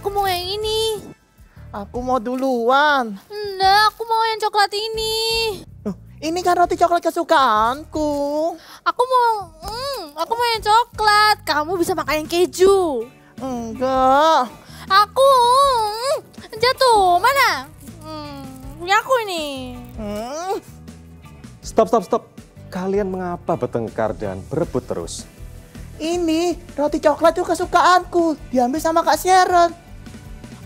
aku mau yang ini. Aku mau duluan. Enggak, aku mau yang coklat ini. Ini kan roti coklat kesukaanku. Aku mau yang coklat. Kamu bisa makan yang keju. Enggak. Aku jatuh. Mana? Punya aku ini. Stop. Kalian mengapa bertengkar dan berebut terus? Ini roti coklat itu kesukaanku. Diambil sama Kak Sharon.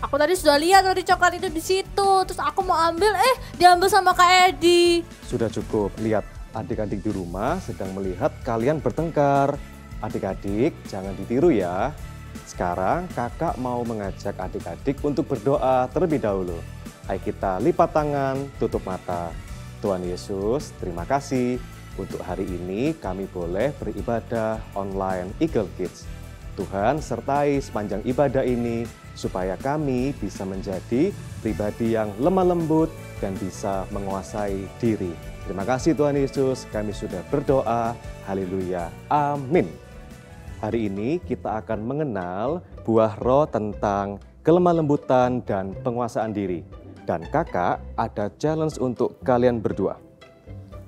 Aku tadi sudah lihat roti coklat itu di situ. Terus aku mau ambil, diambil sama Kak Edi. Sudah cukup, lihat adik-adik di rumah sedang melihat kalian bertengkar. Adik-adik jangan ditiru ya. Sekarang kakak mau mengajak adik-adik untuk berdoa terlebih dahulu. Ayo kita lipat tangan, tutup mata. Tuhan Yesus, terima kasih. Untuk hari ini kami boleh beribadah online Eagle Kids. Tuhan sertai sepanjang ibadah ini supaya kami bisa menjadi pribadi yang lemah lembut dan bisa menguasai diri. Terima kasih Tuhan Yesus, kami sudah berdoa. Haleluya. Amin. Hari ini kita akan mengenal buah roh tentang kelemah lembutan dan penguasaan diri. Dan kakak ada challenge untuk kalian berdua.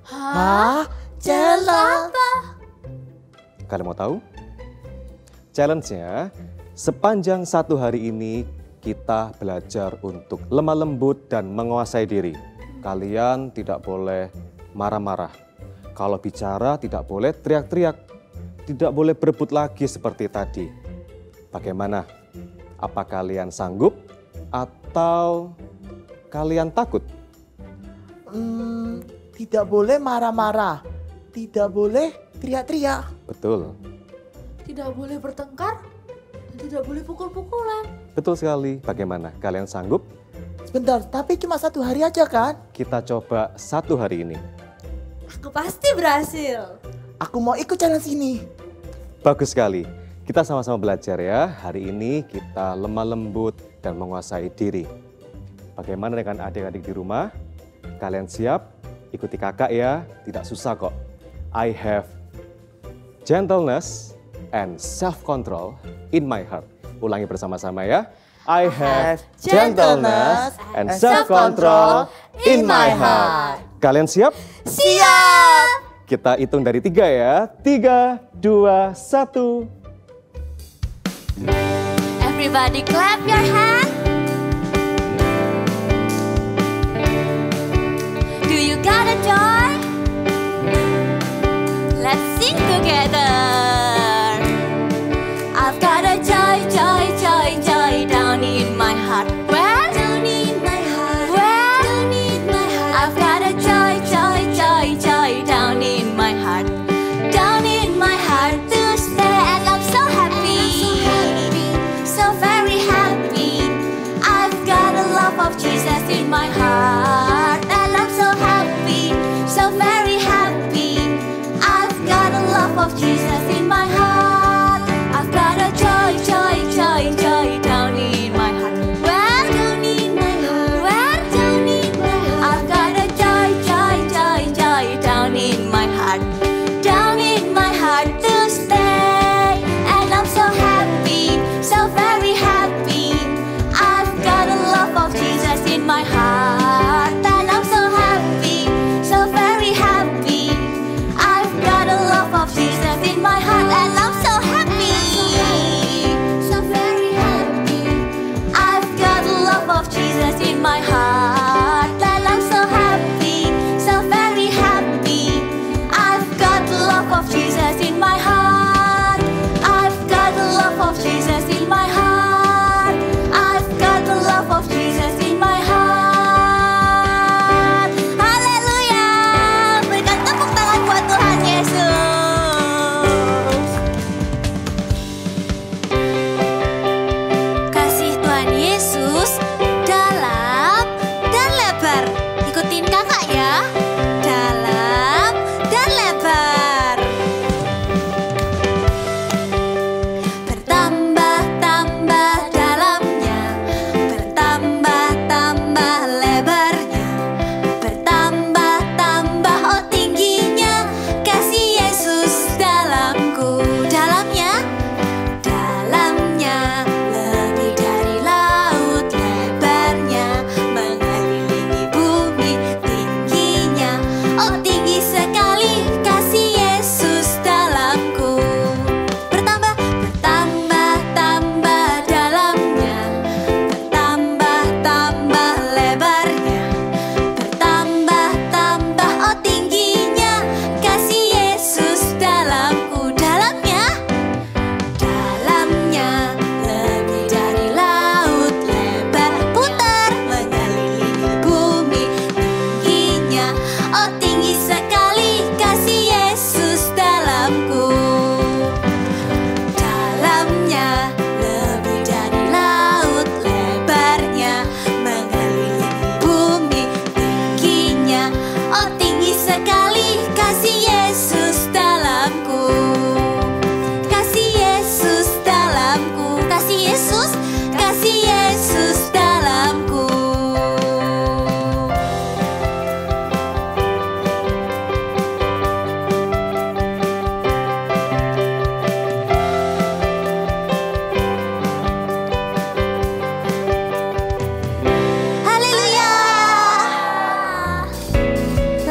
Hah? Challenge? Apa? Kalian mau tahu? Challenge-nya, sepanjang satu hari ini kita belajar untuk lemah lembut dan menguasai diri. Kalian tidak boleh marah-marah. Kalau bicara tidak boleh teriak-teriak. Tidak boleh berebut lagi seperti tadi. Bagaimana? Apa kalian sanggup atau kalian takut? Tidak boleh marah-marah. Tidak boleh teriak-teriak. Betul. Tidak boleh bertengkar, dan tidak boleh pukul-pukulan. Betul sekali. Bagaimana? Kalian sanggup? Sebentar, tapi cuma satu hari aja kan? Kita coba satu hari ini. Aku pasti berhasil. Aku mau ikut challenge ini. Bagus sekali. Kita sama-sama belajar ya. Hari ini kita lemah lembut dan menguasai diri. Bagaimana dengan adik-adik di rumah? Kalian siap? Ikuti kakak ya. Tidak susah kok. I have gentleness and self-control in my heart. Ulangi bersama-sama ya. I have gentleness and self-control in my heart. Kalian siap? Siap! Kita hitung dari 3 ya. 3, 2, 1. Everybody clap your hand. Do you got a joy? Let's sing together. I've got a joy, joy, joy, joy down in my heart. Where? Down in my heart. Where? Down in my heart. I've got a joy, joy, joy, joy down in my heart. Down in my heart to stay, and I'm so happy. So very happy. I've got a love of Jesus in my heart, and I'm so happy. So very happy. I've got a love of Jesus in my heart. I've got a joy, joy, joy, joy down in my heart. Where? Down in my heart. Where? Down in my heart. I've got a joy, joy, joy, joy down in my heart. Down in my heart to stay, and I'm so happy, so very happy. I've got a love of Jesus in my heart, and I'm so happy, so very happy. I've got a love of Jesus in my heart, and I'm so happy, so very happy. I've got a love of Jesus in my heart, and I'm so happy, so very happy. I've got the love of Jesus in my heart. I've got the love of Jesus in my heart. I've got the love of Jesus in my heart.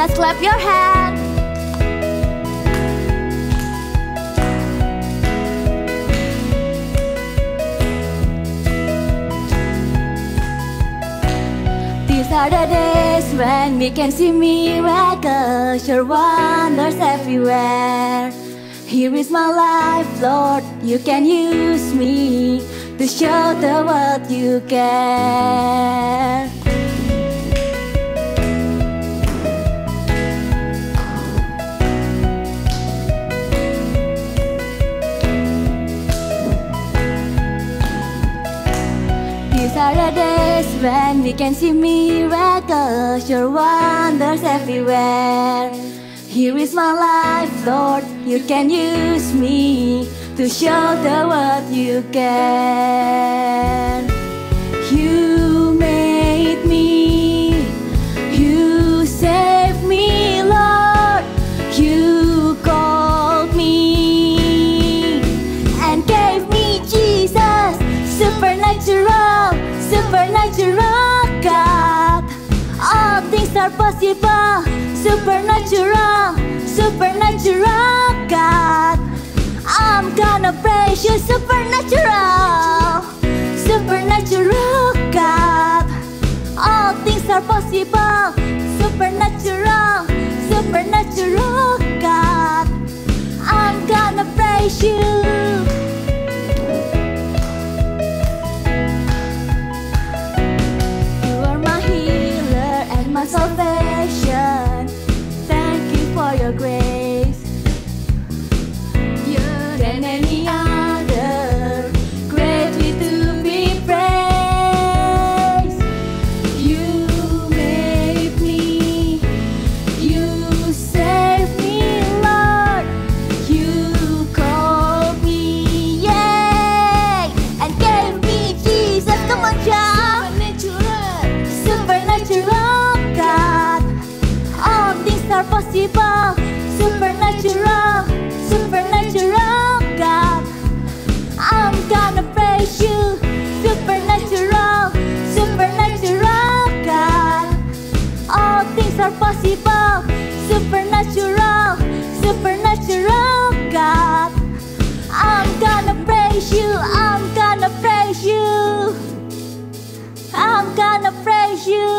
Let's clap your hands. These are the days when we can see miracles, your wonders everywhere. Here is my life, Lord, you can use me to show the world you care. These are the days when we can see miracles, your wonders everywhere. Here is my life, Lord, you can use me to show the world you can. You made me, you saved me, Lord. You called me and gave me Jesus, supernatural, supernatural God. All things are possible, supernatural, supernatural God. I'm gonna praise you, supernatural, supernatural God. All things are possible, supernatural, supernatural God. I'm gonna praise you. You are my healer and my salvation. Thank you for your grace. You're than any other, greatly to be praised. You made me, you saved me, Lord. You called me, yay, and gave me Jesus. Come on, child. Supernatural God. All things are possible, supernatural, supernatural God. I'm gonna praise you, supernatural, supernatural God. All things are possible, supernatural, supernatural God. I'm gonna praise you, I'm gonna praise you, I'm gonna praise you.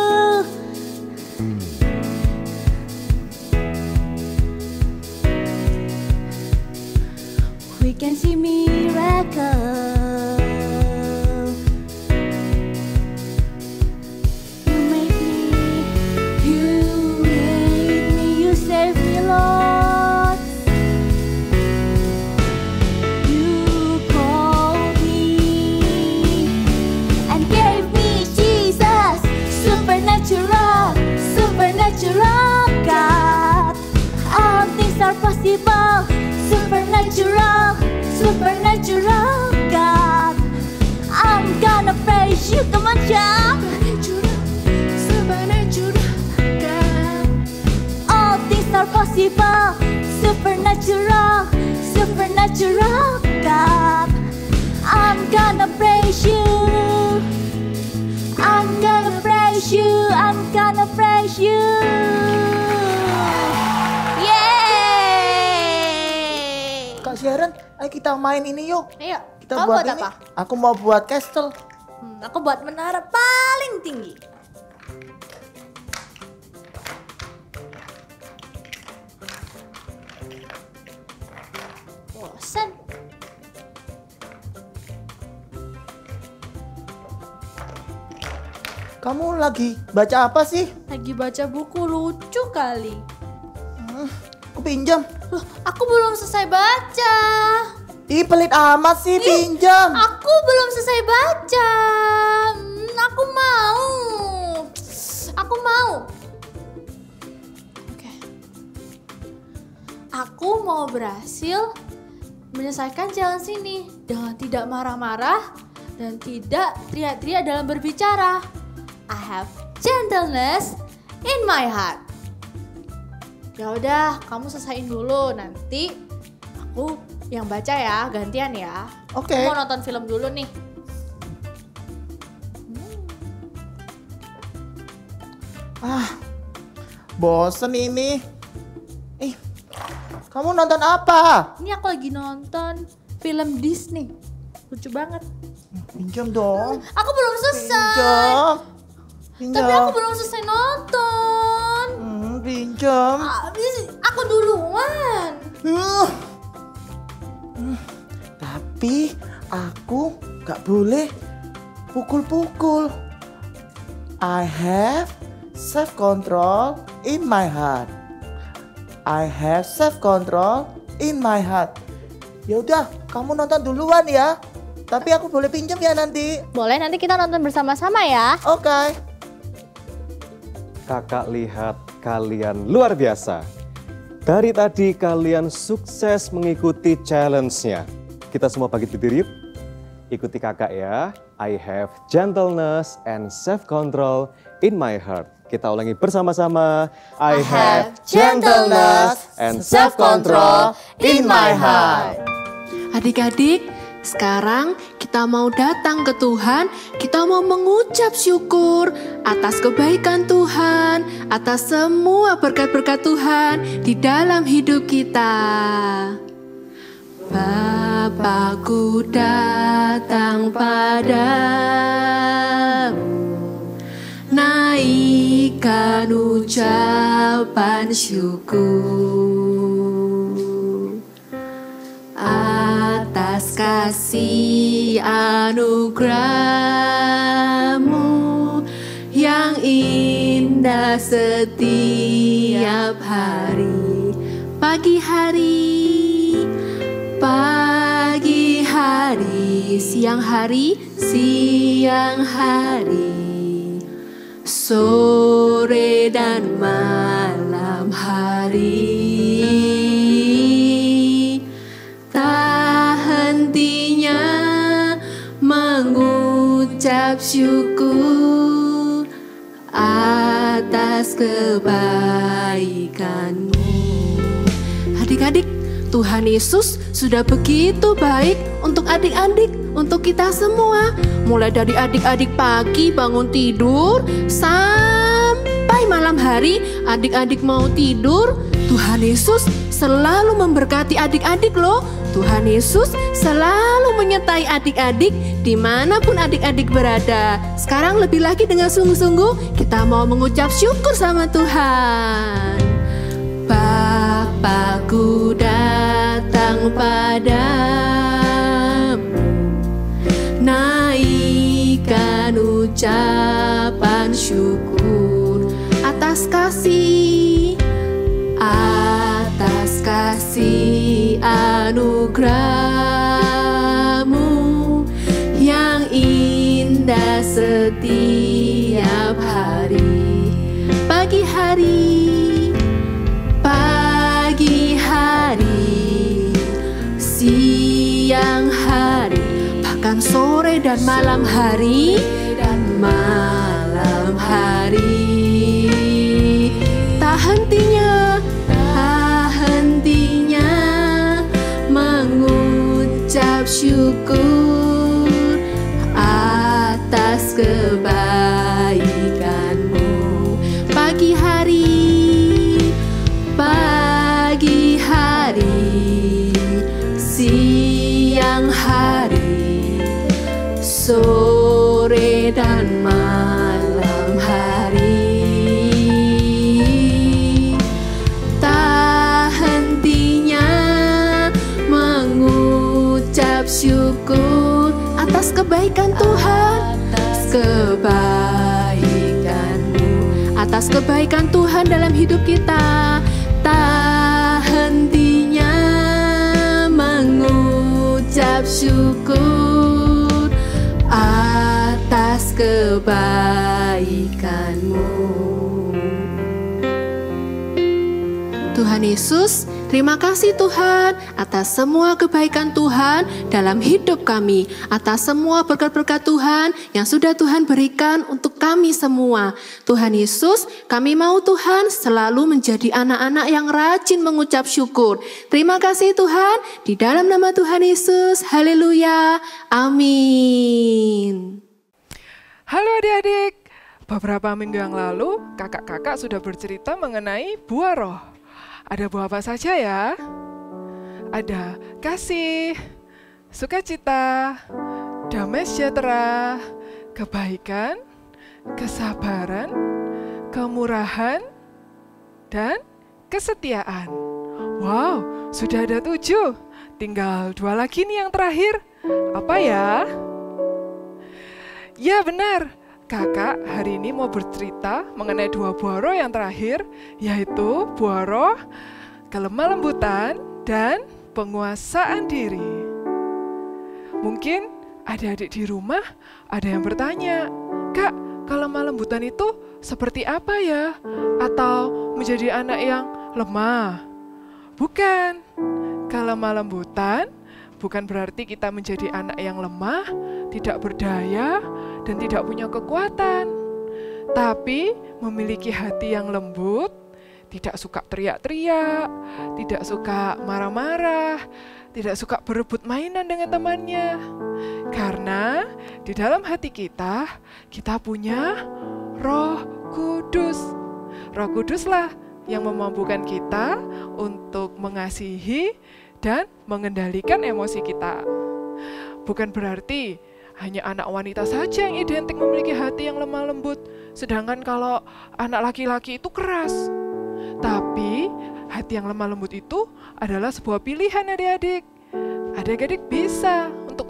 We can see miracles. You made me, you made me, you saved me, Lord. You called me and gave me Jesus, supernatural, supernatural God. All things are possible, supernatural, supernatural God. I'm gonna praise you, come on, child. Supernatural God. All things are possible, supernatural, supernatural God. I'm gonna praise you, I'm gonna praise you, I'm gonna praise you. Yeay! Kak Sharon, ayo kita main ini yuk. Ayo, Kita kamu buat ini. apa? Aku mau buat castle. Aku buat menara paling tinggi. Bosan. Kamu lagi baca apa sih? Lagi baca buku lucu kali. Aku pinjam. Loh, aku belum selesai baca. Ih, pelit amat sih, pinjam. Aku belum selesai baca. Aku mau. Aku mau. Oke. Aku mau berhasil menyelesaikan challenge ini dengan tidak marah-marah dan tidak teriak-teriak dalam berbicara. I have gentleness in my heart. Ya udah, kamu selesain dulu, nanti aku yang baca ya, gantian ya. Oke. Aku mau nonton film dulu nih. bosen ini. Kamu nonton apa? Ini aku lagi nonton film Disney. Lucu banget. Pinjam dong. Aku belum selesai. Pinjam. Tapi aku belum selesai nonton. Pinjam. Aku duluan. Tapi aku gak boleh pukul-pukul. I have self-control in my heart. I have self-control in my heart. Ya udah, kamu nonton duluan ya. Tapi aku boleh pinjam ya nanti. Boleh, nanti kita nonton bersama-sama ya. Oke. Kakak lihat kalian luar biasa. Dari tadi kalian sukses mengikuti challenge-nya. Kita semua bagi bibir yuk. Ikuti kakak ya. I have gentleness and self-control in my heart. Kita ulangi bersama-sama. I have gentleness and self-control in my heart. Adik-adik, sekarang kita mau datang ke Tuhan, kita mau mengucap syukur atas kebaikan Tuhan, atas semua berkat-berkat Tuhan di dalam hidup kita. Bapakku datang padamu, naikkan ucapan syukur atas kasih anugerah-Mu yang indah setiap hari. Pagi hari, siang hari, sore dan malam hari, tak hentinya mengucap syukur atas kebaikan-Mu. Adik-adik, Tuhan Yesus sudah begitu baik untuk adik-adik, untuk kita semua. Mulai dari adik-adik pagi bangun tidur sampai malam hari adik-adik mau tidur, Tuhan Yesus selalu memberkati adik-adik loh. Tuhan Yesus selalu menyertai adik-adik dimanapun adik-adik berada. Sekarang lebih lagi dengan sungguh-sungguh kita mau mengucap syukur sama Tuhan. Bapakku datang padamu, naikkan ucapan syukur atas kasih anugerah-Mu yang indah setiap hari. Pagi hari, siang hari, bahkan sore dan malam hari, tak hentinya mengucap syukur atas kebaikan-Mu. Pagi hari, siang hari, sore dan malam hari, tak hentinya mengucap syukur atas kebaikan Tuhan, atas kebaikan Tuhan dalam hidup kita. Tak hentinya mengucap syukur atas kebaikan-Mu. Tuhan Yesus, terima kasih Tuhan atas semua kebaikan Tuhan dalam hidup kami, atas semua berkat-berkat Tuhan yang sudah Tuhan berikan untuk kami semua. Tuhan Yesus, kami mau Tuhan selalu menjadi anak-anak yang rajin mengucap syukur. Terima kasih Tuhan, di dalam nama Tuhan Yesus, haleluya, amin. Halo adik-adik, Beberapa minggu yang lalu, kakak-kakak sudah bercerita mengenai buah roh. Ada buah apa saja ya? Ada kasih, sukacita, damai sejahtera, kebaikan, kesabaran, kemurahan, dan kesetiaan. Wow, sudah ada 7. Tinggal 2 lagi nih yang terakhir. Apa ya? Ya benar, kakak hari ini mau bercerita mengenai 2 buah roh yang terakhir, yaitu buah roh kelemah lembutan dan penguasaan diri. Mungkin adik-adik di rumah ada yang bertanya, Kak, kelemah lembutan itu seperti apa ya? Atau menjadi anak yang lemah? Bukan, kelemah lembutan bukan berarti kita menjadi anak yang lemah, tidak berdaya, dan tidak punya kekuatan. Tapi memiliki hati yang lembut, tidak suka teriak-teriak, tidak suka marah-marah, tidak suka berebut mainan dengan temannya. Karena di dalam hati kita punya Roh Kudus. Roh Kuduslah yang memampukan kita untuk mengasihi dan mengendalikan emosi kita. Bukan berarti hanya anak wanita saja yang identik memiliki hati yang lemah lembut, sedangkan kalau anak laki-laki itu keras. Tapi hati yang lemah lembut itu adalah sebuah pilihan adik-adik. Adik-adik bisa untuk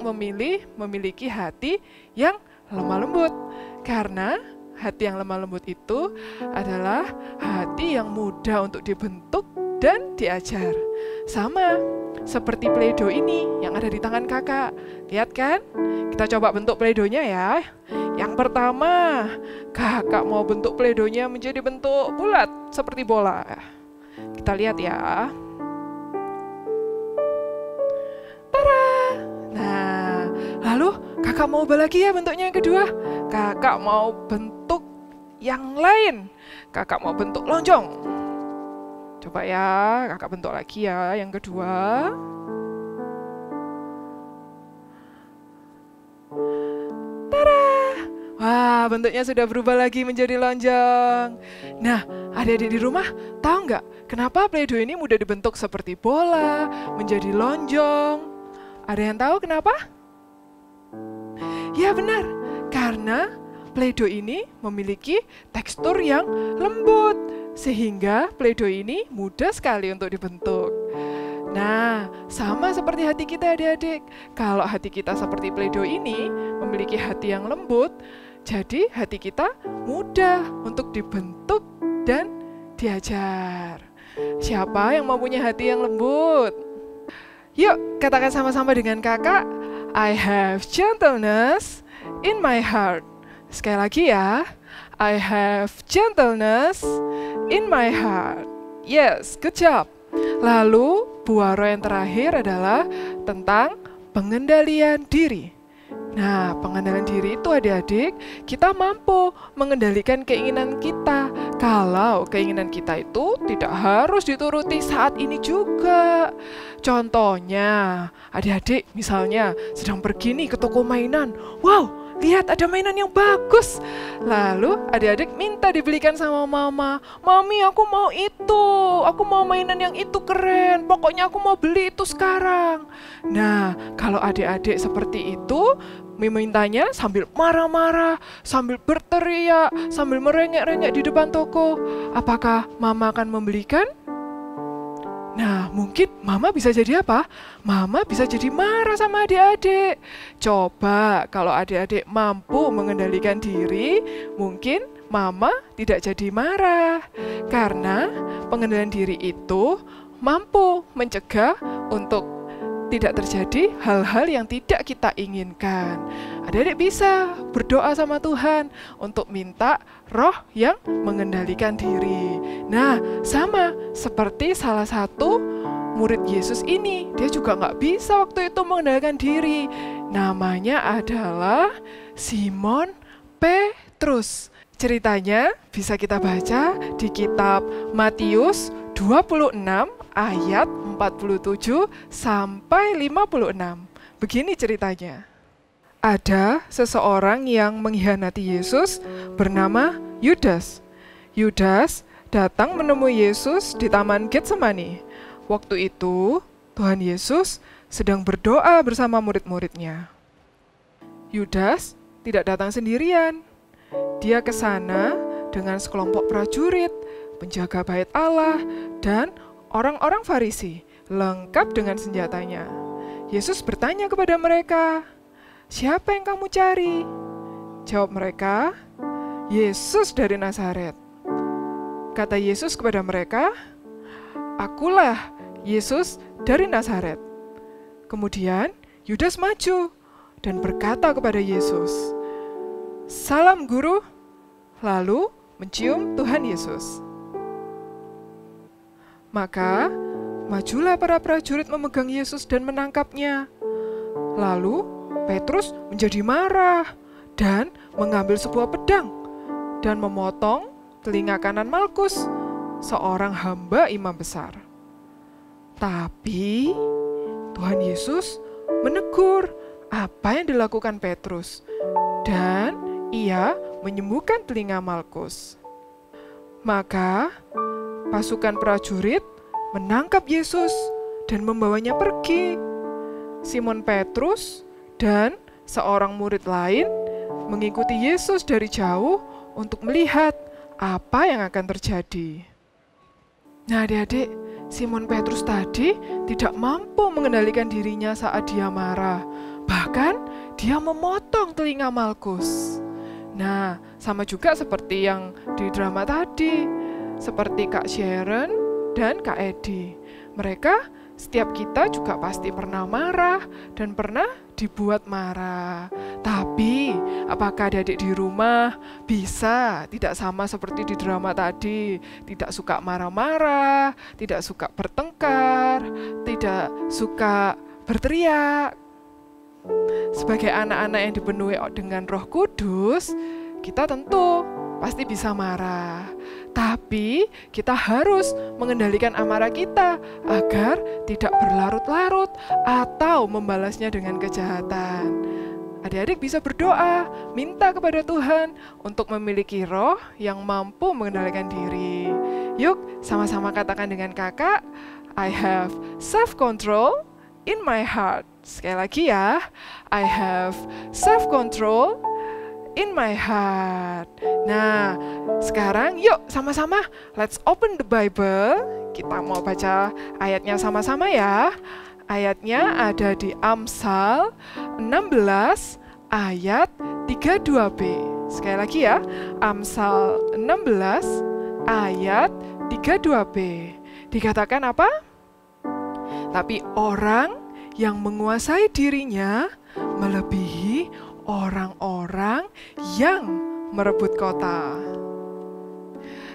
memiliki hati yang lemah lembut. Karena hati yang lemah lembut itu adalah hati yang mudah untuk dibentuk dan diajar. Sama seperti Play-Doh ini yang ada di tangan kakak. Lihat kan? Kita coba bentuk Play-Dohnya ya. Yang pertama, kakak mau bentuk Play-Dohnya menjadi bentuk bulat seperti bola. Kita lihat ya. Tada! Nah, lalu kakak mau ubah lagi ya bentuknya yang kedua. Kakak mau bentuk yang lain. Kakak mau bentuk lonjong. Coba ya, kakak bentuk lagi ya yang kedua. Tada! Wah, bentuknya sudah berubah lagi menjadi lonjong. Nah, adik-adik di rumah tahu nggak kenapa Play-Doh ini mudah dibentuk seperti bola, menjadi lonjong? Ada yang tahu kenapa? Ya benar, karena Play-Doh ini memiliki tekstur yang lembut, sehingga Play-Doh ini mudah sekali untuk dibentuk. Nah, sama seperti hati kita adik-adik. Kalau hati kita seperti Play-Doh ini, memiliki hati yang lembut, jadi hati kita mudah untuk dibentuk dan diajar. Siapa yang mempunyai hati yang lembut? Yuk, katakan sama-sama dengan kakak, I have gentleness in my heart. Sekali lagi ya, I have gentleness in my heart. Yes, good job. Lalu, buah roh yang terakhir adalah tentang pengendalian diri. Nah, pengendalian diri itu adik-adik, kita mampu mengendalikan keinginan kita. Kalau keinginan kita itu tidak harus dituruti saat ini juga. Contohnya, adik-adik misalnya sedang pergi nih ke toko mainan. Wow! Lihat ada mainan yang bagus. Lalu adik-adik minta dibelikan sama mama. Mami, aku mau itu. Aku mau mainan yang itu keren. Pokoknya aku mau beli itu sekarang. Nah, kalau adik-adik seperti itu, memintanya sambil marah-marah, sambil berteriak, sambil merengek-rengek di depan toko. Apakah mama akan membelikan? Nah, mungkin mama bisa jadi apa? Mama bisa jadi marah sama adik-adik. Coba kalau adik-adik mampu mengendalikan diri, mungkin mama tidak jadi marah. Karena pengendalian diri itu mampu mencegah untuk tidak terjadi hal-hal yang tidak kita inginkan. Adik-adik bisa berdoa sama Tuhan untuk minta roh yang mengendalikan diri. Nah, sama seperti salah satu murid Yesus ini, dia juga nggak bisa waktu itu mengendalikan diri. Namanya adalah Simon Petrus. Ceritanya bisa kita baca di kitab Matius 26 ayat 47 sampai 56. Begini ceritanya. ada seseorang yang mengkhianati Yesus bernama Yudas. Yudas datang menemui Yesus di Taman Getsemani. Waktu itu, Tuhan Yesus sedang berdoa bersama murid-muridnya. Yudas tidak datang sendirian. Dia ke sana dengan sekelompok prajurit, penjaga bait Allah, dan orang-orang Farisi, lengkap dengan senjatanya. Yesus bertanya kepada mereka, "Siapa yang kamu cari?" Jawab mereka, "Yesus dari Nazaret." Kata Yesus kepada mereka, "Akulah Yesus dari Nazaret." Kemudian Yudas maju dan berkata kepada Yesus, "Salam Guru," lalu mencium Tuhan Yesus. Maka majulah para prajurit memegang Yesus dan menangkapnya. Lalu Petrus menjadi marah dan mengambil sebuah pedang dan memotong telinga kanan Malkus, seorang hamba imam besar. Tapi Tuhan Yesus menegur apa yang dilakukan Petrus, dan ia menyembuhkan telinga Malkus. Maka pasukan prajurit menangkap Yesus dan membawanya pergi. Simon Petrus dan seorang murid lain mengikuti Yesus dari jauh untuk melihat apa yang akan terjadi. Nah, adik-adik, Simon Petrus tadi tidak mampu mengendalikan dirinya saat dia marah. Bahkan dia memotong telinga Malkus. Nah, sama juga seperti yang di drama tadi, seperti Kak Sharon dan Kak Edi. Mereka, setiap kita juga pasti pernah marah dan pernah dibuat marah. Tapi, apakah adik-adik di rumah bisa tidak sama seperti di drama tadi? Tidak suka marah-marah, tidak suka bertengkar, tidak suka berteriak. Sebagai anak-anak yang dipenuhi dengan Roh Kudus, kita tentu pasti bisa marah. Tapi kita harus mengendalikan amarah kita agar tidak berlarut-larut atau membalasnya dengan kejahatan. Adik-adik bisa berdoa, minta kepada Tuhan untuk memiliki roh yang mampu mengendalikan diri. Yuk, sama-sama katakan dengan kakak, I have self-control in my heart. Sekali lagi ya, I have self-control in my heart. Nah, sekarang yuk sama-sama let's open the Bible. Kita mau baca ayatnya sama-sama ya. Ayatnya ada di Amsal 16 ayat 32b. Sekali lagi ya, Amsal 16 ayat 32b. Dikatakan apa? Tapi orang yang menguasai dirinya melebihi orang-orang yang merebut kota.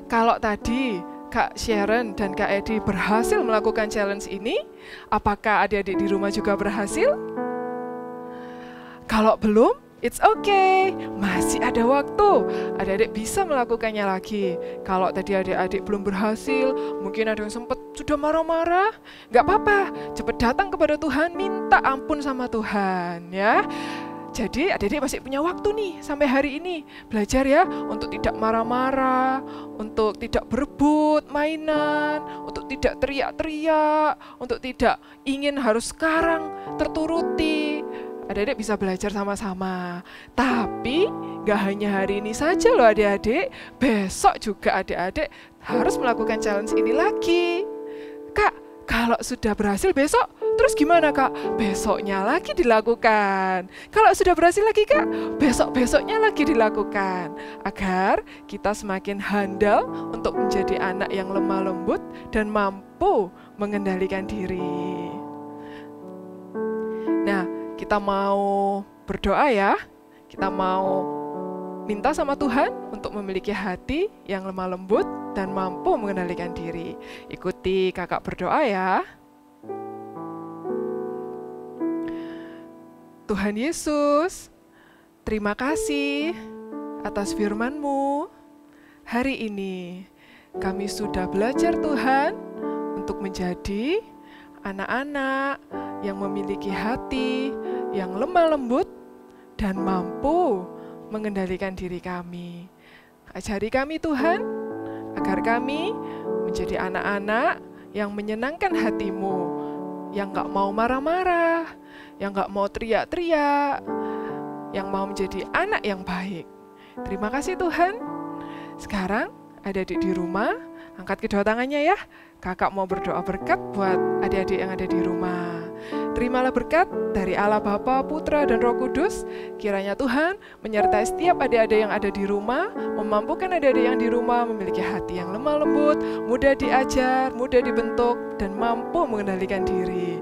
Kalau tadi Kak Sharon dan Kak Edi berhasil melakukan challenge ini, apakah adik-adik di rumah juga berhasil? Kalau belum, it's okay, masih ada waktu. Adik-adik bisa melakukannya lagi. Kalau tadi adik-adik belum berhasil, mungkin ada yang sempat sudah marah-marah, nggak apa-apa, cepat datang kepada Tuhan, minta ampun sama Tuhan ya. Jadi adik-adik masih punya waktu nih sampai hari ini. Belajar ya untuk tidak marah-marah, untuk tidak berebut mainan, untuk tidak teriak-teriak, untuk tidak ingin harus sekarang terturuti. Adik-adik bisa belajar sama-sama. Tapi gak hanya hari ini saja loh adik-adik. Besok juga adik-adik harus melakukan challenge ini lagi. Kak, kalau sudah berhasil besok, terus gimana Kak? Besoknya lagi dilakukan. Kalau sudah berhasil lagi Kak, besok-besoknya lagi dilakukan. Agar kita semakin handal untuk menjadi anak yang lemah lembut dan mampu mengendalikan diri. Nah, kita mau berdoa ya. Kita mau minta sama Tuhan untuk memiliki hati yang lemah lembut dan mampu mengendalikan diri. Ikuti kakak berdoa ya. Tuhan Yesus, terima kasih atas firman-Mu. Hari ini kami sudah belajar Tuhan untuk menjadi anak-anak yang memiliki hati yang lemah lembut dan mampu mengendalikan diri kami. Ajari kami Tuhan, agar kami menjadi anak-anak yang menyenangkan hati-Mu, yang gak mau marah-marah, yang gak mau teriak-teriak, yang mau menjadi anak yang baik. Terima kasih Tuhan. Sekarang adik-adik di rumah, angkat kedua tangannya ya. Kakak mau berdoa berkat buat adik-adik yang ada di rumah. Terimalah berkat dari Allah Bapa, Putra, dan Roh Kudus. Kiranya Tuhan menyertai setiap adik-adik yang ada di rumah, memampukan adik-adik yang di rumah memiliki hati yang lemah lembut, mudah diajar, mudah dibentuk, dan mampu mengendalikan diri.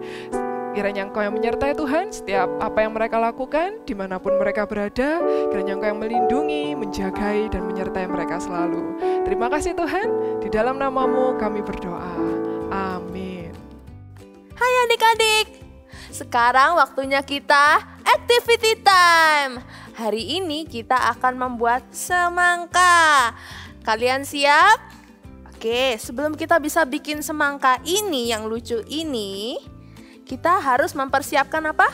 Kiranya Engkau yang menyertai Tuhan setiap apa yang mereka lakukan, dimanapun mereka berada. Kiranya Engkau yang melindungi, menjagai, dan menyertai mereka selalu. Terima kasih Tuhan, di dalam nama-Mu kami berdoa. Amin. Hai adik-adik, sekarang waktunya kita activity time. Hari ini kita akan membuat semangka. Kalian siap? Oke, sebelum kita bisa bikin semangka ini yang lucu ini, kita harus mempersiapkan apa?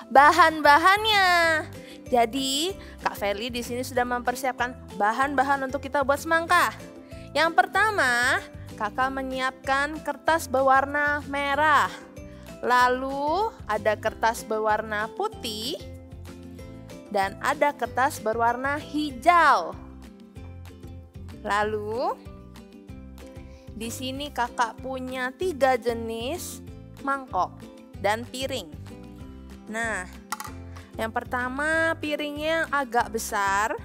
Bahan-bahannya. Jadi, Kak Feli di sini sudah mempersiapkan bahan-bahan untuk kita buat semangka. Yang pertama, Kakak menyiapkan kertas berwarna merah. Lalu ada kertas berwarna putih dan ada kertas berwarna hijau. Lalu di sini Kakak punya 3 jenis mangkok dan piring. Nah, yang pertama piringnya agak besar.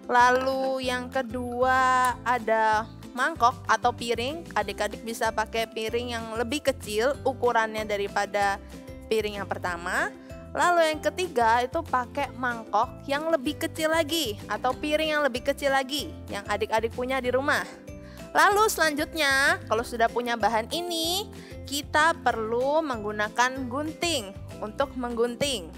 Lalu yang kedua ada mangkok atau piring. Adik-adik bisa pakai piring yang lebih kecil ukurannya daripada piring yang pertama. Lalu yang ketiga itu pakai mangkok yang lebih kecil lagi atau piring yang lebih kecil lagi yang adik-adik punya di rumah. Lalu selanjutnya, kalau sudah punya bahan ini, kita perlu menggunakan gunting untuk menggunting.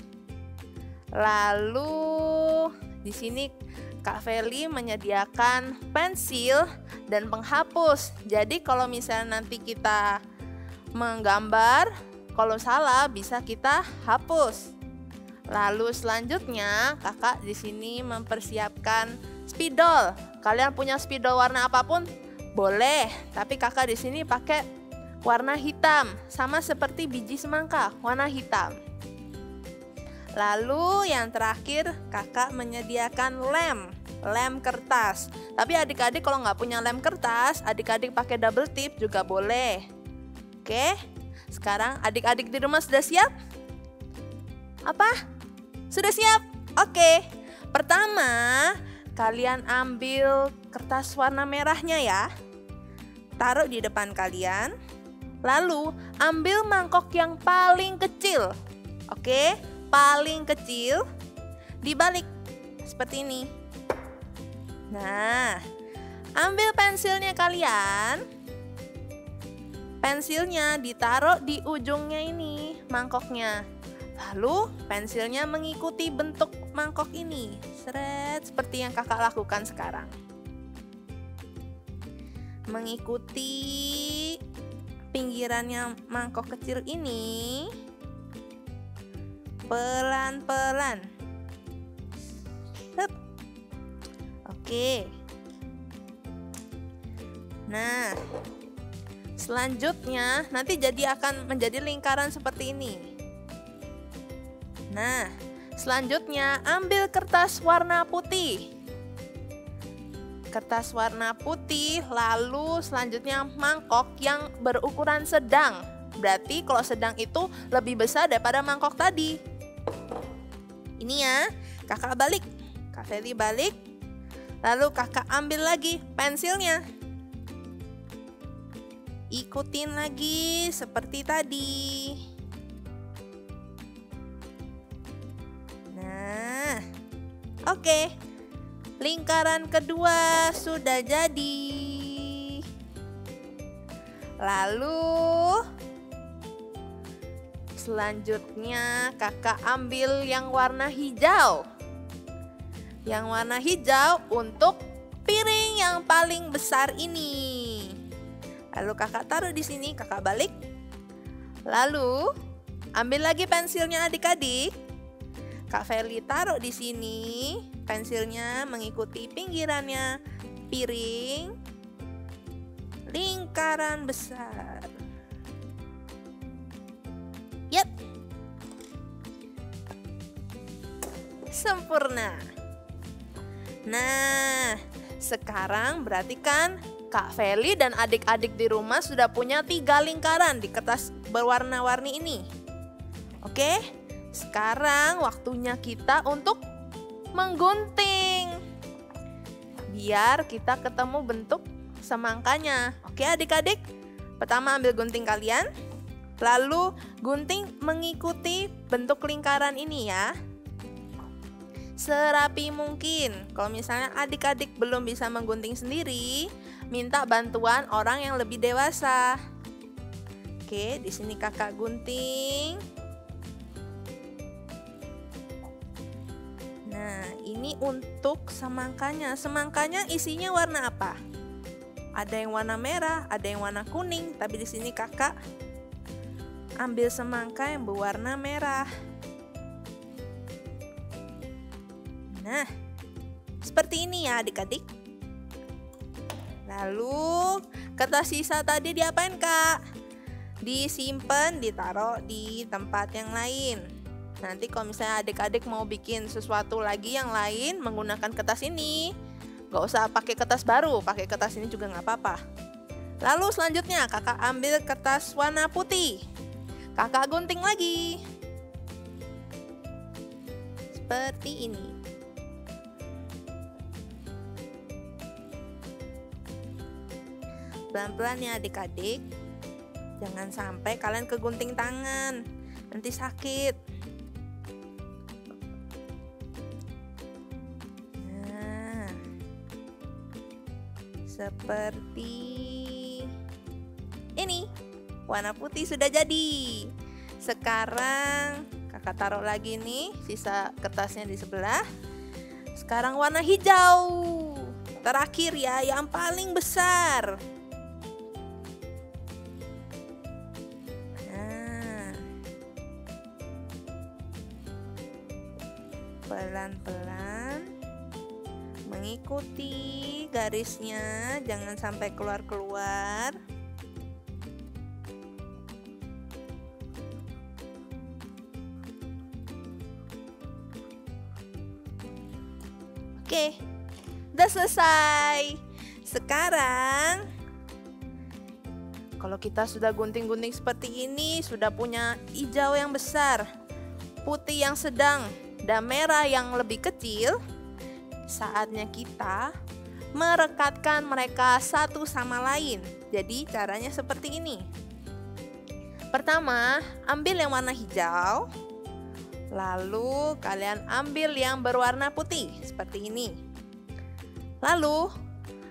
Lalu di sini Kak Feli menyediakan pensil dan penghapus. Jadi kalau misalnya nanti kita menggambar, kalau salah bisa kita hapus. Lalu selanjutnya Kakak di sini mempersiapkan spidol. Kalian punya spidol warna apapun boleh, tapi Kakak di sini pakai warna hitam, sama seperti biji semangka, warna hitam. Lalu yang terakhir Kakak menyediakan lem kertas. Tapi adik-adik kalau nggak punya lem kertas, adik-adik pakai double tip juga boleh. Oke, sekarang adik-adik di rumah sudah siap? Apa? Sudah siap? Oke, pertama kalian ambil kertas warna merahnya ya. Taruh di depan kalian. Lalu ambil mangkok yang paling kecil. Oke, paling kecil. Dibalik seperti ini. Nah, ambil pensilnya kalian. Pensilnya ditaruh di ujungnya ini, mangkoknya. Lalu pensilnya mengikuti bentuk mangkok ini. Seret, seperti yang Kakak lakukan sekarang. Mengikuti pinggirannya mangkok kecil ini pelan-pelan. Oke. Nah, selanjutnya nanti akan menjadi lingkaran seperti ini. Nah, selanjutnya ambil kertas warna putih. Kertas warna putih, lalu selanjutnya mangkok yang berukuran sedang. Berarti kalau sedang itu lebih besar daripada mangkok tadi. Ini ya, Kakak balik. Kak Feli balik. Lalu Kakak ambil lagi pensilnya. Ikutin lagi seperti tadi. Nah, oke. Lingkaran kedua sudah jadi. Lalu selanjutnya Kakak ambil yang warna hijau. Yang warna hijau untuk piring yang paling besar ini. Lalu Kakak taruh di sini, Kakak balik. Lalu ambil lagi pensilnya adik-adik. Kak Feli taruh di sini. Pensilnya mengikuti pinggirannya piring, lingkaran besar. Yap. Sempurna. Nah, sekarang berarti kan Kak Feli dan adik-adik di rumah sudah punya 3 lingkaran di kertas berwarna-warni ini. Oke, sekarang waktunya kita untuk menggunting. Biar kita ketemu bentuk semangkanya. Oke adik-adik, pertama ambil gunting kalian. Lalu gunting mengikuti bentuk lingkaran ini ya. Serapi mungkin. Kalau misalnya adik-adik belum bisa menggunting sendiri, minta bantuan orang yang lebih dewasa. Oke, di sini kakak gunting. Nah, ini untuk semangkanya. Semangkanya isinya warna apa? Ada yang warna merah, ada yang warna kuning. Tapi di sini kakak ambil semangka yang berwarna merah. Nah, seperti ini ya adik-adik. Lalu kertas sisa tadi diapain kak? Disimpan, ditaruh di tempat yang lain. Nanti kalau misalnya adik-adik mau bikin sesuatu lagi yang lain menggunakan kertas ini, gak usah pakai kertas baru, pakai kertas ini juga gak apa-apa. Lalu selanjutnya kakak ambil kertas warna putih. Kakak gunting lagi. Seperti ini. Pelan-pelan ya adik-adik. Jangan sampai kalian kegunting tangan. Nanti sakit. Nah. Seperti ini. Warna putih sudah jadi. Sekarang kakak taruh lagi nih sisa kertasnya di sebelah. Sekarang warna hijau. Terakhir ya, yang paling besar. Nah. Pelan-pelan mengikuti garisnya, jangan sampai keluar-keluar. Oke, udah selesai. Sekarang kalau kita sudah gunting-gunting seperti ini, sudah punya hijau yang besar, putih yang sedang, dan merah yang lebih kecil, saatnya kita merekatkan mereka satu sama lain. Jadi caranya seperti ini. Pertama, ambil yang warna hijau. Lalu kalian ambil yang berwarna putih seperti ini. Lalu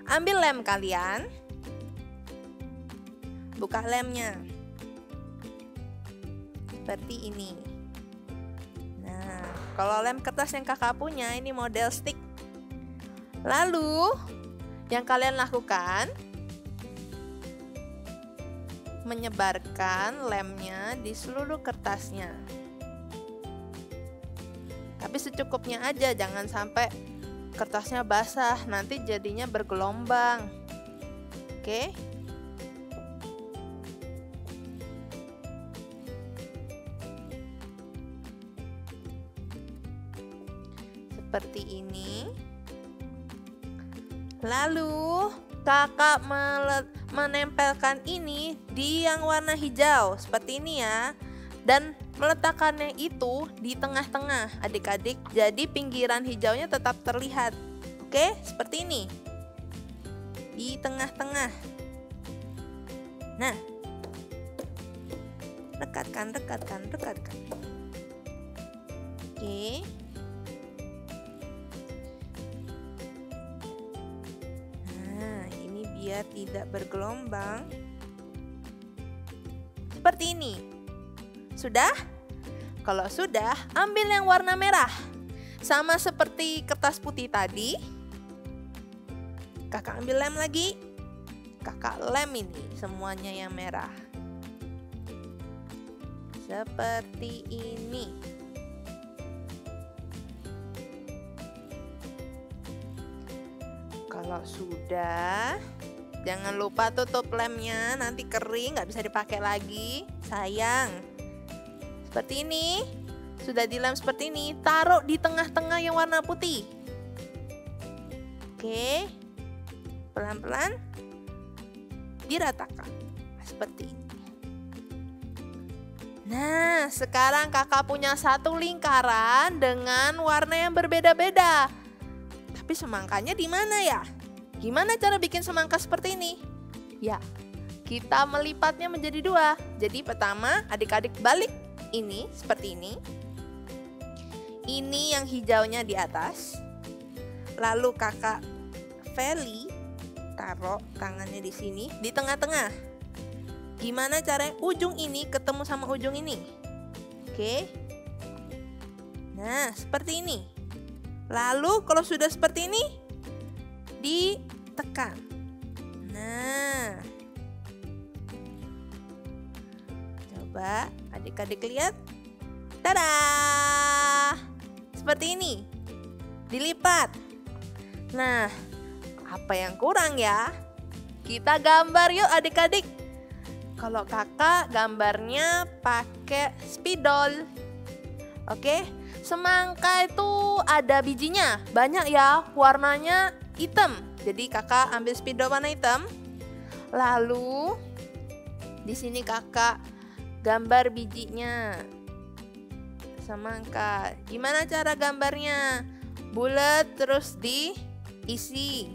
ambil lem kalian. Buka lemnya. Seperti ini. Nah, kalau lem kertas yang kakak punya ini model stick. Lalu yang kalian lakukan, menyebarkan lemnya di seluruh kertasnya. Tapi secukupnya aja, jangan sampai kertasnya basah, nanti jadinya bergelombang. Oke. Seperti ini. Lalu kakak menempelkan ini di yang warna hijau seperti ini ya. Dan meletakkannya itu di tengah-tengah adik-adik, jadi pinggiran hijaunya tetap terlihat. Oke, seperti ini. Di tengah-tengah. Nah, rekatkan. Oke. Nah, ini biar tidak bergelombang. Seperti ini. Sudah? Kalau sudah, ambil yang warna merah. Sama seperti kertas putih tadi. Kakak ambil lem lagi. Kakak lem ini semuanya yang merah. Seperti ini. Kalau sudah, jangan lupa tutup lemnya, nanti kering nggak bisa dipakai lagi. Sayang. Seperti ini. Sudah dilem seperti ini, taruh di tengah-tengah yang warna putih. Oke. Pelan-pelan diratakan. Seperti ini. Nah, sekarang kakak punya satu lingkaran dengan warna yang berbeda-beda. Tapi semangkanya di mana ya? Gimana cara bikin semangka seperti ini? Ya, kita melipatnya menjadi dua. Jadi pertama, adik-adik balik ini seperti ini. Ini yang hijaunya di atas. Lalu kakak Feli taruh tangannya di sini, di tengah-tengah. Gimana caranya ujung ini ketemu sama ujung ini? Oke. Nah, seperti ini. Lalu kalau sudah seperti ini, ditekan. Nah. Coba adik-adik lihat. Tada! Seperti ini. Dilipat. Nah, apa yang kurang ya? Kita gambar yuk adik-adik. Kalau kakak gambarnya pakai spidol. Oke, semangka itu ada bijinya. Banyak ya, warnanya hitam. Jadi kakak ambil spidol warna hitam. Lalu di sini kakak gambar bijinya. Semangka. Gimana cara gambarnya? Bulat terus diisi.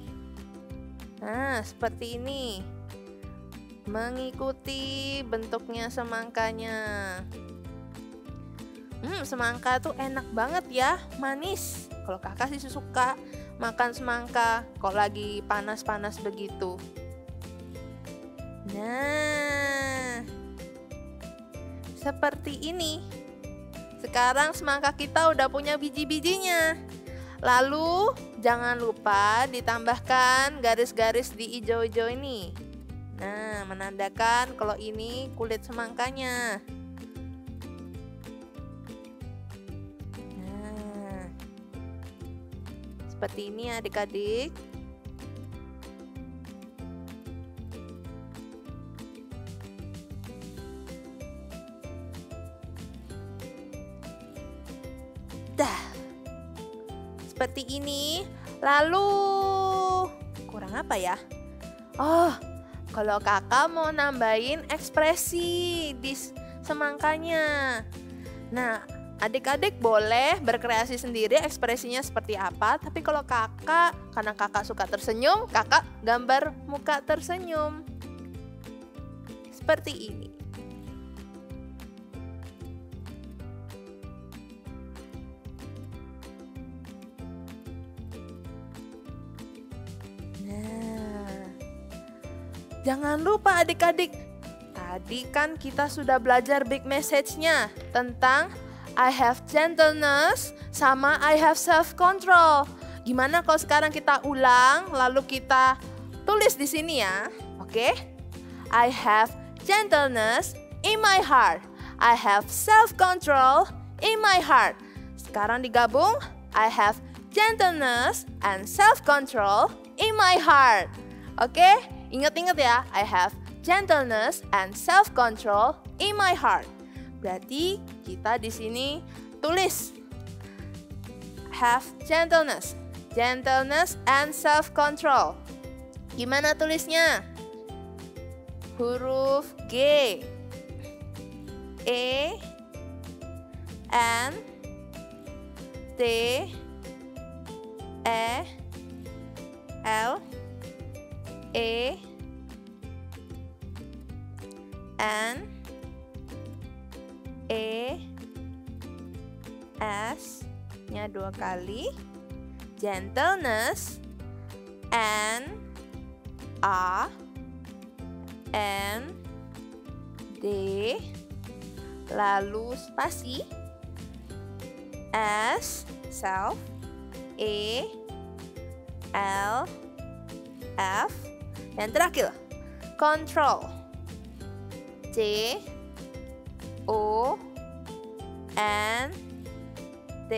Nah, seperti ini. Mengikuti bentuknya semangkanya. Semangka tuh enak banget ya, manis. Kalau kakak sih suka makan semangka kalau lagi panas-panas begitu. Nah, seperti ini. Sekarang semangka kita udah punya biji-bijinya. Lalu jangan lupa ditambahkan garis-garis di hijau-hijau ini. Nah, menandakan kalau ini kulit semangkanya. Nah, seperti ini adik-adik. Seperti ini. Lalu kurang apa ya? Oh, kalau kakak mau nambahin ekspresi di semangkanya. Nah, adik-adik boleh berkreasi sendiri ekspresinya seperti apa. Tapi kalau kakak, karena kakak suka tersenyum, kakak gambar muka tersenyum. Seperti ini. Jangan lupa adik-adik, tadi kan kita sudah belajar big message-nya tentang I have gentleness sama I have self-control. Gimana kalau sekarang kita ulang lalu kita tulis di sini ya, oke? I have gentleness in my heart. I have self-control in my heart. Sekarang digabung, I have gentleness and self-control in my heart. Oke? Ingat-ingat ya, I have gentleness and self-control in my heart. Berarti kita di sini tulis have gentleness, gentleness and self-control. Gimana tulisnya? Huruf G, E, N, T, E, L, E, N, E, S-nya 2 kali, gentleness, N, A, N, D, lalu spasi, S, self, E, L, F, yang terakhir, control. C, O, N, T,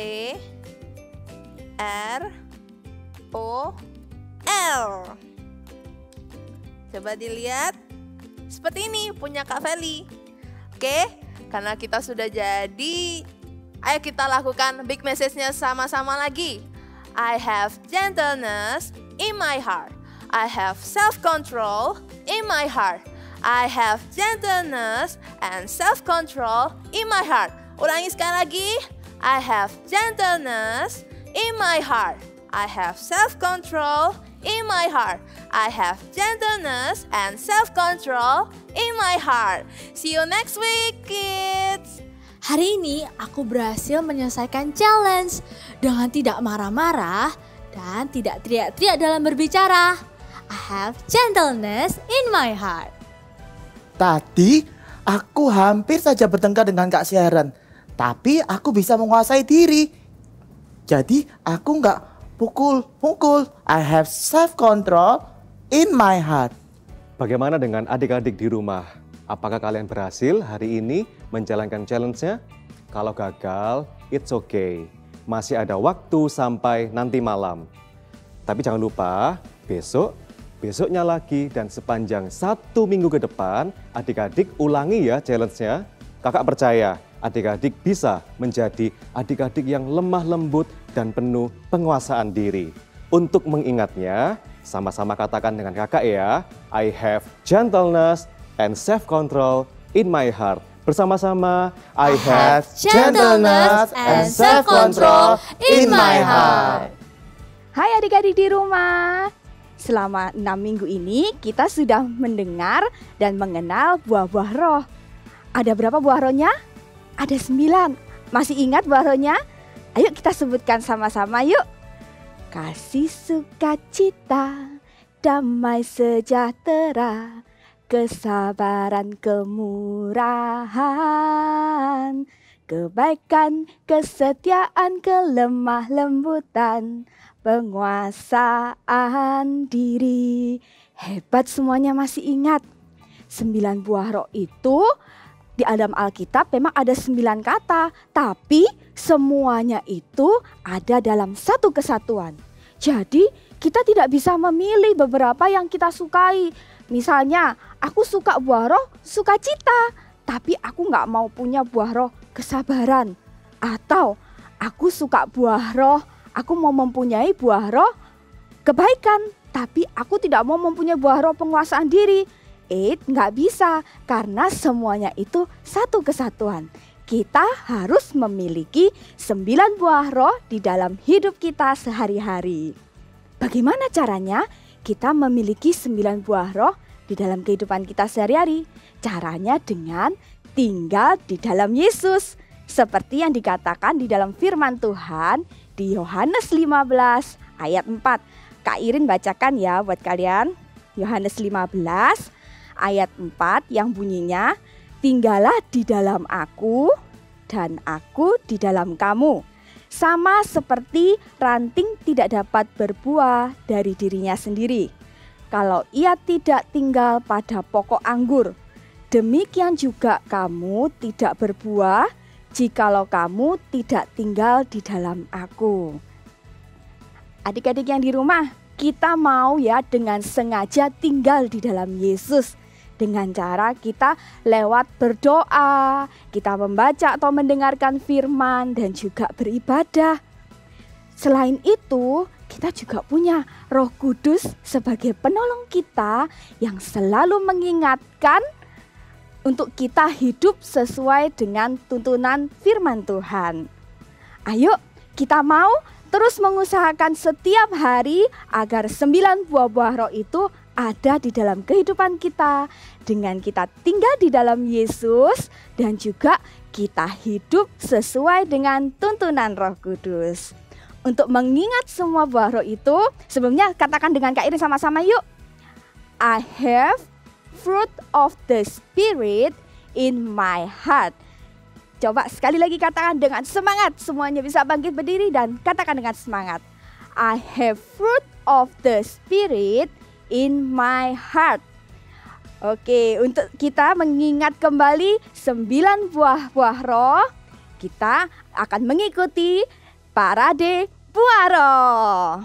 R, O, L. Coba dilihat. Seperti ini punya Kak Feli. Oke, karena kita sudah jadi, ayo kita lakukan big message-nya sama-sama lagi. I have gentleness in my heart. I have self-control in my heart. I have gentleness and self-control in my heart. Ulangi sekali lagi. I have gentleness in my heart. I have self-control in my heart. I have gentleness and self-control in my heart. See you next week, kids. Hari ini aku berhasil menyelesaikan challenge dengan tidak marah-marah dan tidak teriak-teriak dalam berbicara. I have gentleness in my heart. Tadi aku hampir saja bertengkar dengan Kak Sharon, tapi aku bisa menguasai diri. Jadi aku nggak pukul-pukul. I have self-control in my heart. Bagaimana dengan adik-adik di rumah? Apakah kalian berhasil hari ini menjalankan challenge-nya? Kalau gagal, it's okay. Masih ada waktu sampai nanti malam. Tapi jangan lupa, besoknya lagi dan sepanjang 1 minggu ke depan, adik-adik ulangi ya challenge-nya. Kakak percaya adik-adik bisa menjadi adik-adik yang lemah lembut dan penuh penguasaan diri. Untuk mengingatnya, sama-sama katakan dengan kakak ya. I have gentleness and self-control in my heart. Bersama-sama, I have gentleness and self-control in my heart. Hai adik-adik di rumah. Selama 6 minggu ini kita sudah mendengar dan mengenal buah-buah roh. Ada berapa buah rohnya? Ada 9. Masih ingat buah rohnya? Ayo kita sebutkan sama-sama yuk. Kasih, sukacita, damai sejahtera, kesabaran, kemurahan, kebaikan, kesetiaan, kelemah lembutan, penguasaan diri. Hebat semuanya masih ingat. 9 buah roh itu di dalam Alkitab memang ada 9 kata, tapi semuanya itu ada dalam satu kesatuan. Jadi kita tidak bisa memilih beberapa yang kita sukai. Misalnya aku suka buah roh sukacita, tapi aku nggak mau punya buah roh kesabaran. Atau aku suka buah roh, aku mau mempunyai buah roh kebaikan, tapi aku tidak mau mempunyai buah roh penguasaan diri. Nggak bisa, karena semuanya itu satu kesatuan. Kita harus memiliki 9 buah roh di dalam hidup kita sehari-hari. Bagaimana caranya kita memiliki 9 buah roh di dalam kehidupan kita sehari-hari? Caranya dengan tinggal di dalam Yesus. Seperti yang dikatakan di dalam firman Tuhan di Yohanes 15 ayat 4. Kak Irin bacakan ya buat kalian. Yohanes 15 ayat 4 yang bunyinya, tinggallah di dalam aku dan aku di dalam kamu. Sama seperti ranting tidak dapat berbuah dari dirinya sendiri kalau ia tidak tinggal pada pokok anggur. Demikian juga kamu tidak berbuah jikalau kamu tidak tinggal di dalam aku. Adik-adik yang di rumah, kita mau ya dengan sengaja tinggal di dalam Yesus. Dengan cara kita lewat berdoa, kita membaca atau mendengarkan firman dan juga beribadah. Selain itu, kita juga punya Roh Kudus sebagai penolong kita yang selalu mengingatkan untuk kita hidup sesuai dengan tuntunan firman Tuhan. Ayo, kita mau terus mengusahakan setiap hari agar 9 buah-buah roh itu ada di dalam kehidupan kita dengan kita tinggal di dalam Yesus dan juga kita hidup sesuai dengan tuntunan Roh Kudus. Untuk mengingat semua buah roh itu, sebelumnya katakan dengan Kak Irin sama-sama yuk. I have fruit of the Spirit in my heart. Coba sekali lagi katakan dengan semangat. Semuanya bisa bangkit berdiri dan katakan dengan semangat. I have fruit of the Spirit in my heart. Oke, untuk kita mengingat kembali 9 buah roh, kita akan mengikuti parade buah roh.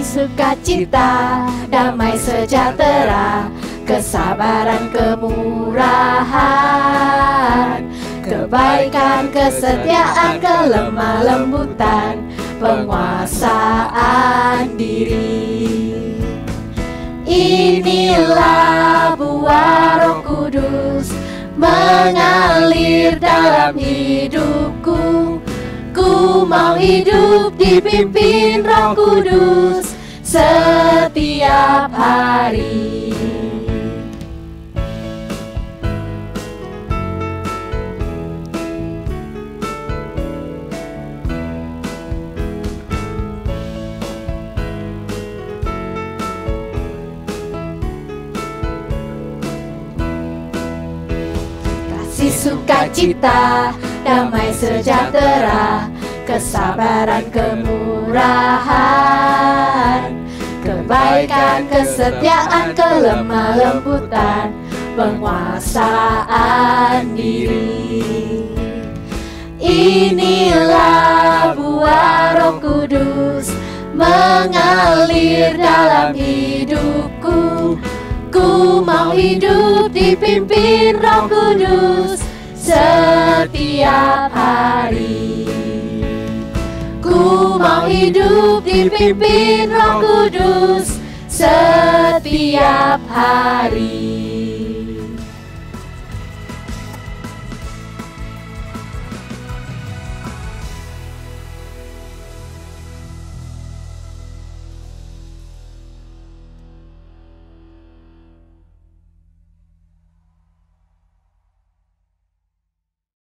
sukacita, damai sejahtera, kesabaran, kemurahan, kebaikan, kesetiaan, kelemah lembutan, penguasaan diri. Inilah buah Roh Kudus mengalir dalam hidupku. Ku mau hidup dipimpin Roh Kudus setiap hari. Kasih, sukacita, damai sejahtera, kesabaran, kemurahan, kebaikan, kesetiaan, kelemah lembutan, penguasaan diri. Inilah buah Roh Kudus mengalir dalam hidupku. Ku mau hidup dipimpin Roh Kudus setiap hari. Ku mau hidup dipimpin Roh Kudus setiap hari.